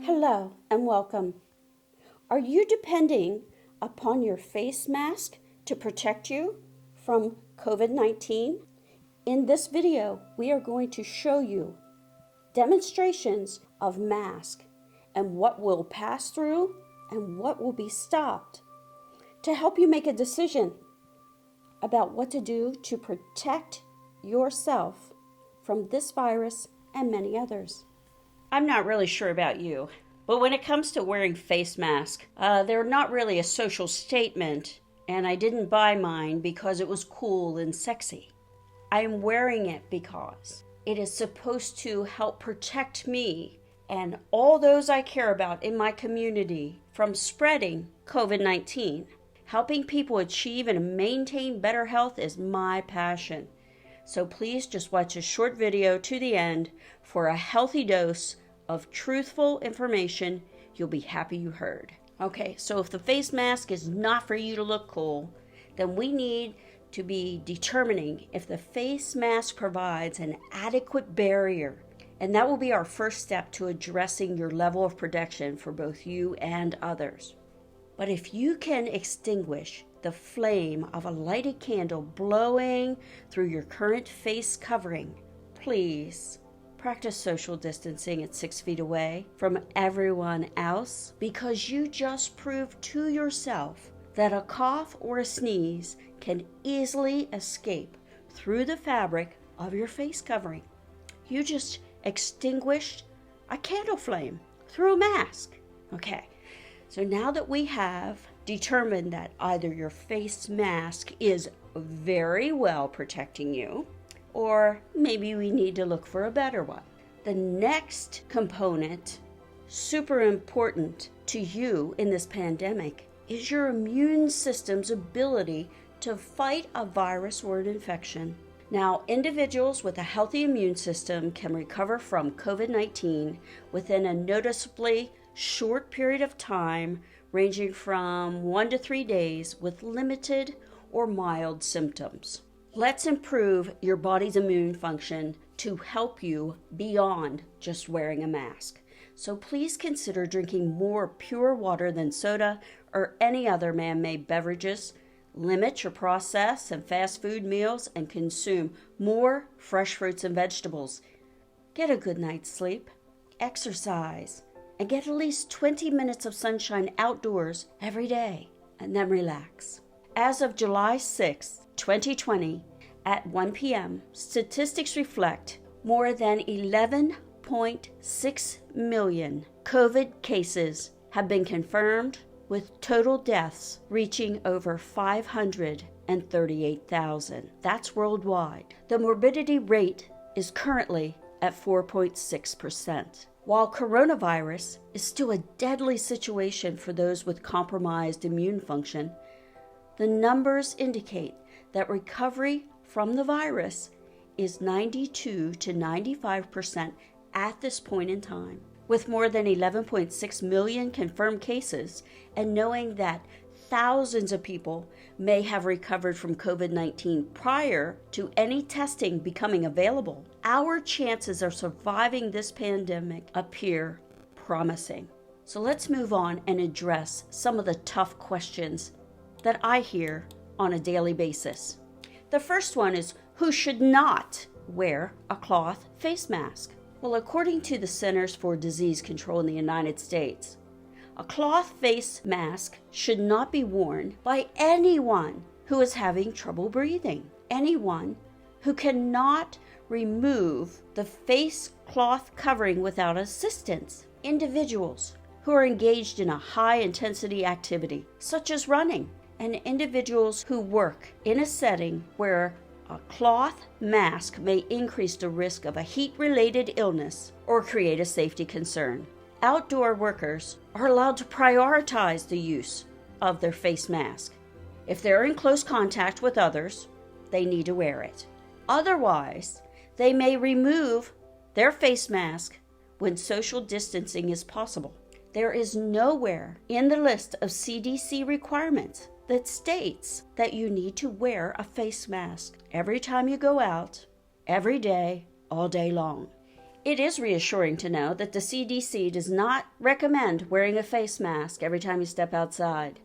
Hello and welcome. Are you depending upon your face mask to protect you from COVID-19? In this video, we are going to show you demonstrations of mask and what will pass through and what will be stopped to help you make a decision about what to do to protect yourself from this virus and many others. I'm not really sure about you, but when it comes to wearing face masks, they're not really a social statement, and I didn't buy mine because it was cool and sexy. I am wearing it because it is supposed to help protect me and all those I care about in my community from spreading COVID-19. Helping people achieve and maintain better health is my passion. So please just watch a short video to the end for a healthy dose of truthful information you'll be happy you heard. Okay, so if the face mask is not for you to look cool, then we need to be determining if the face mask provides an adequate barrier. And that will be our first step to addressing your level of protection for both you and others. But if you can extinguish the flame of a lighted candle blowing through your current face covering, please practice social distancing at 6 feet away from everyone else, because you just proved to yourself that a cough or a sneeze can easily escape through the fabric of your face covering. You just extinguished a candle flame through a mask. Okay, so now that we have determined that either your face mask is very well protecting you, or maybe we need to look for a better one. The next component, super important to you in this pandemic, is your immune system's ability to fight a virus or an infection. Now, individuals with a healthy immune system can recover from COVID-19 within a noticeably short period of time, ranging from 1 to 3 days with limited or mild symptoms. Let's improve your body's immune function to help you beyond just wearing a mask. So please consider drinking more pure water than soda or any other man-made beverages. Limit your processed and fast food meals and consume more fresh fruits and vegetables. Get a good night's sleep, exercise, and get at least 20 minutes of sunshine outdoors every day, and then relax. As of July 6, 2020, at 1 p.m., statistics reflect more than 11.6 million COVID cases have been confirmed, with total deaths reaching over 538,000. That's worldwide. The morbidity rate is currently at 4.6%. While coronavirus is still a deadly situation for those with compromised immune function, the numbers indicate that recovery from the virus is 92 to 95% at this point in time. With more than 11.6 million confirmed cases, and knowing that thousands of people may have recovered from COVID-19 prior to any testing becoming available, our chances of surviving this pandemic appear promising. So let's move on and address some of the tough questions that I hear on a daily basis. The first one is, who should not wear a cloth face mask? Well, according to the Centers for Disease Control in the United States, a cloth face mask should not be worn by anyone who is having trouble breathing, anyone who cannot remove the face cloth covering without assistance, individuals who are engaged in a high-intensity activity, such as running, and individuals who work in a setting where a cloth mask may increase the risk of a heat-related illness or create a safety concern. Outdoor workers are allowed to prioritize the use of their face mask. If they're in close contact with others, they need to wear it. Otherwise, they may remove their face mask when social distancing is possible. There is nowhere in the list of CDC requirements that states that you need to wear a face mask every time you go out, every day, all day long. It is reassuring to know that the CDC does not recommend wearing a face mask every time you step outside.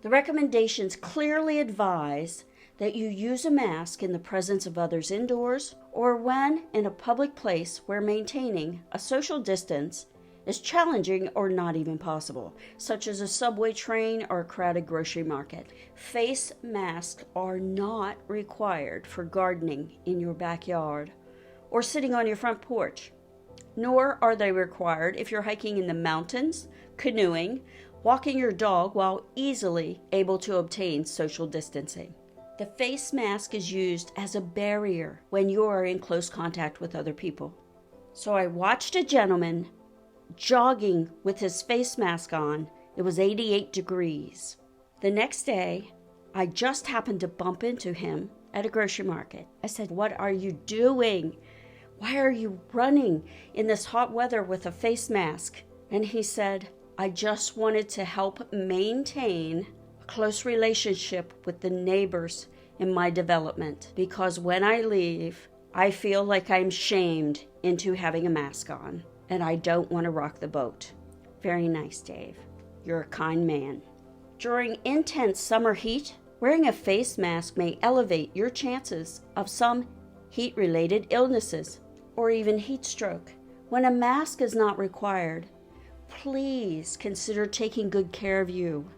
The recommendations clearly advise that you use a mask in the presence of others indoors or when in a public place where maintaining a social distance is challenging or not even possible, such as a subway train or a crowded grocery market. Face masks are not required for gardening in your backyard or sitting on your front porch, nor are they required if you're hiking in the mountains, canoeing, walking your dog while easily able to obtain social distancing. The face mask is used as a barrier when you are in close contact with other people. So I watched a gentleman jogging with his face mask on. It was 88 degrees. The next day, I just happened to bump into him at a grocery market. I said, "What are you doing? Why are you running in this hot weather with a face mask?" And he said, "I just wanted to help maintain a close relationship with the neighbors in my development, because when I leave, I feel like I'm shamed into having a mask on, and I don't want to rock the boat." Very nice, Dave. You're a kind man. During intense summer heat, wearing a face mask may elevate your chances of some heat-related illnesses or even heat stroke. When a mask is not required, please consider taking good care of you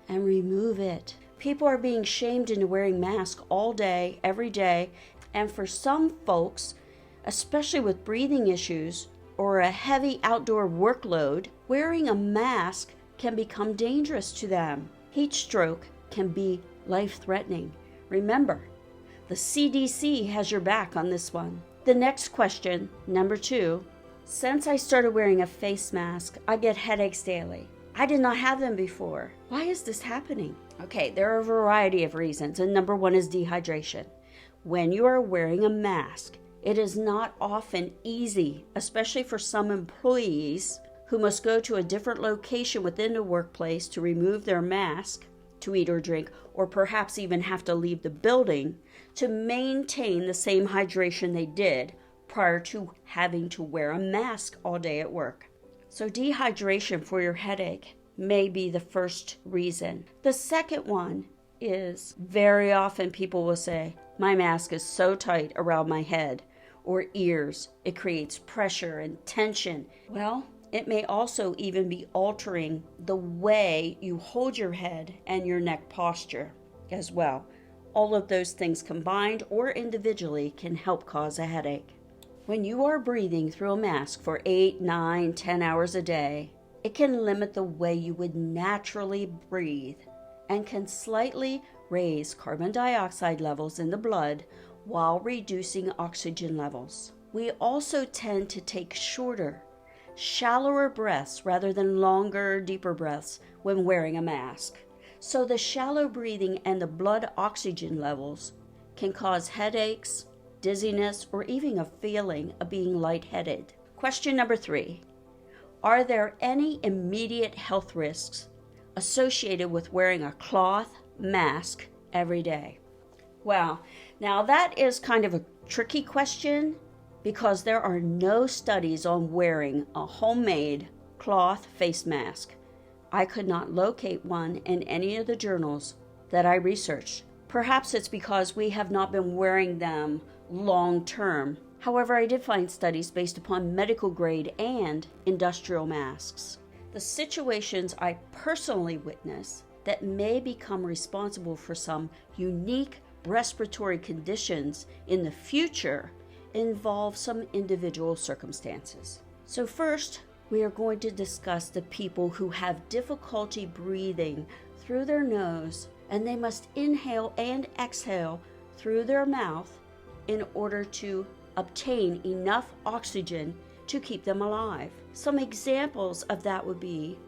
and remove it. People are being shamed into wearing masks all day, every day, and for some folks, especially with breathing issues or a heavy outdoor workload, wearing a mask can become dangerous to them. Heat stroke can be life-threatening. Remember, the CDC has your back on this one. The next question, number 2. Since I started wearing a face mask, I get headaches daily. I did not have them before. Why is this happening? Okay, there are a variety of reasons, and number 1 is dehydration. When you are wearing a mask, it is not often easy, especially for some employees who must go to a different location within the workplace to remove their mask, to eat or drink, or perhaps even have to leave the building to maintain the same hydration they did prior to having to wear a mask all day at work. So dehydration for your headache may be the first reason. The second one is very often people will say, "My mask is so tight around my head or ears, it creates pressure and tension." Well, it may also even be altering the way you hold your head and your neck posture as well. All of those things combined or individually can help cause a headache. When you are breathing through a mask for 8, 9, 10 hours a day, it can limit the way you would naturally breathe and can slightly raise carbon dioxide levels in the blood while reducing oxygen levels. We also tend to take shorter, shallower breaths rather than longer, deeper breaths when wearing a mask. So the shallow breathing and the blood oxygen levels can cause headaches, dizziness, or even a feeling of being lightheaded. Question number 3. Are there any immediate health risks associated with wearing a cloth mask every day? Well, now that is kind of a tricky question because there are no studies on wearing a homemade cloth face mask. I could not locate one in any of the journals that I researched. Perhaps it's because we have not been wearing them long term. However, I did find studies based upon medical grade and industrial masks. The situations I personally witness that may become responsible for some unique respiratory conditions in the future involve some individual circumstances. So first, we are going to discuss the people who have difficulty breathing through their nose and they must inhale and exhale through their mouth in order to obtain enough oxygen to keep them alive. Some examples of that would be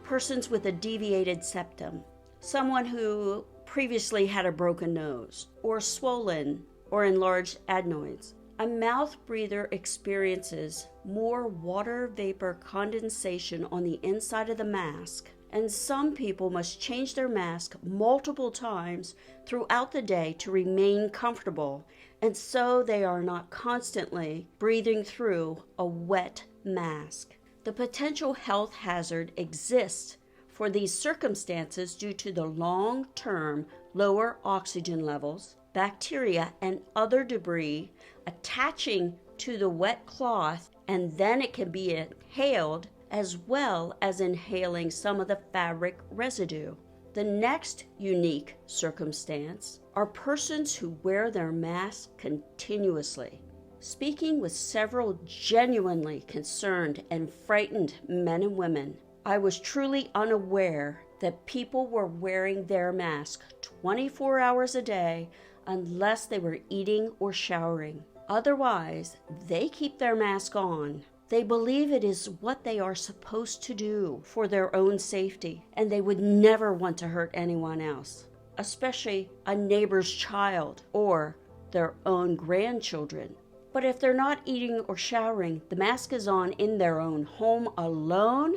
persons with a deviated septum, someone who previously had a broken nose, or swollen or enlarged adenoids. A mouth breather experiences more water vapor condensation on the inside of the mask and some people must change their mask multiple times throughout the day to remain comfortable, and so they are not constantly breathing through a wet mask. The potential health hazard exists for these circumstances due to the long-term lower oxygen levels, bacteria, and other debris attaching to the wet cloth, and then it can be inhaled, as well as inhaling some of the fabric residue. The next unique circumstance are persons who wear their mask continuously. Speaking with several genuinely concerned and frightened men and women, I was truly unaware that people were wearing their mask 24 hours a day unless they were eating or showering. Otherwise, they keep their mask on. They believe it is what they are supposed to do for their own safety, and they would never want to hurt anyone else, especially a neighbor's child or their own grandchildren. But if they're not eating or showering, the mask is on in their own home alone,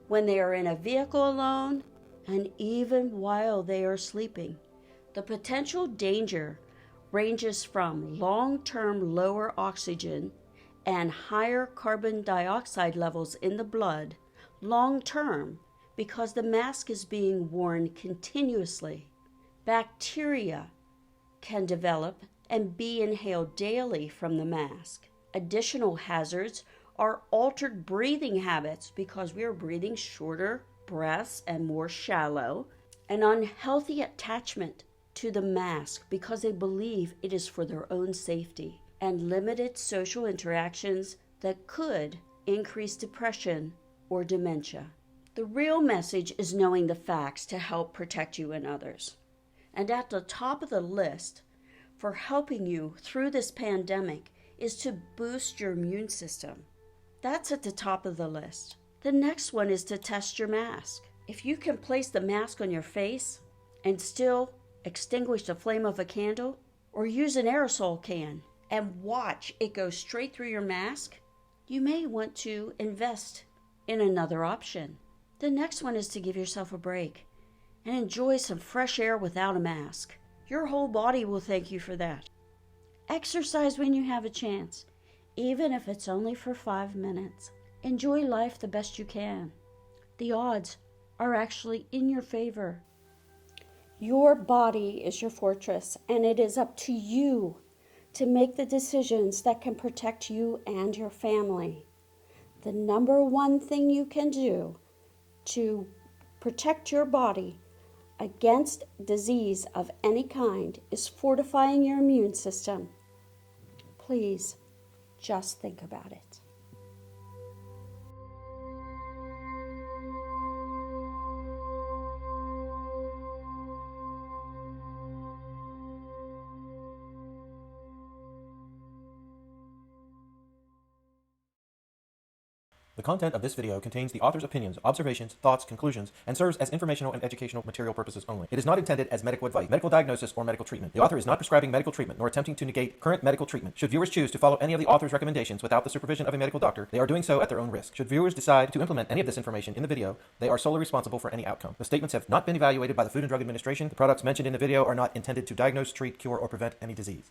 when they are in a vehicle alone, and even while they are sleeping. The potential danger ranges from long-term lower oxygen and higher carbon dioxide levels in the blood long-term because the mask is being worn continuously. Bacteria can develop and be inhaled daily from the mask. Additional hazards are altered breathing habits because we are breathing shorter breaths and more shallow, an unhealthy attachment to the mask because they believe it is for their own safety, and limited social interactions that could increase depression or dementia. The real message is knowing the facts to help protect you and others. And at the top of the list for helping you through this pandemic is to boost your immune system. That's at the top of the list. The next one is to test your mask. If you can place the mask on your face and still extinguish the flame of a candle, or use an aerosol can and watch it go straight through your mask, you may want to invest in another option. The next one is to give yourself a break and enjoy some fresh air without a mask. Your whole body will thank you for that. Exercise when you have a chance, even if it's only for 5 minutes. Enjoy life the best you can. The odds are actually in your favor. Your body is your fortress, and it is up to you to make the decisions that can protect you and your family. The number one thing you can do to protect your body against disease of any kind is fortifying your immune system. Please, just think about it. The content of this video contains the author's opinions, observations, thoughts, conclusions, and serves as informational and educational material purposes only. It is not intended as medical advice, medical diagnosis, or medical treatment. The author is not prescribing medical treatment nor attempting to negate current medical treatment. Should viewers choose to follow any of the author's recommendations without the supervision of a medical doctor, they are doing so at their own risk. Should viewers decide to implement any of this information in the video, they are solely responsible for any outcome. The statements have not been evaluated by the Food and Drug Administration. The products mentioned in the video are not intended to diagnose, treat, cure, or prevent any disease.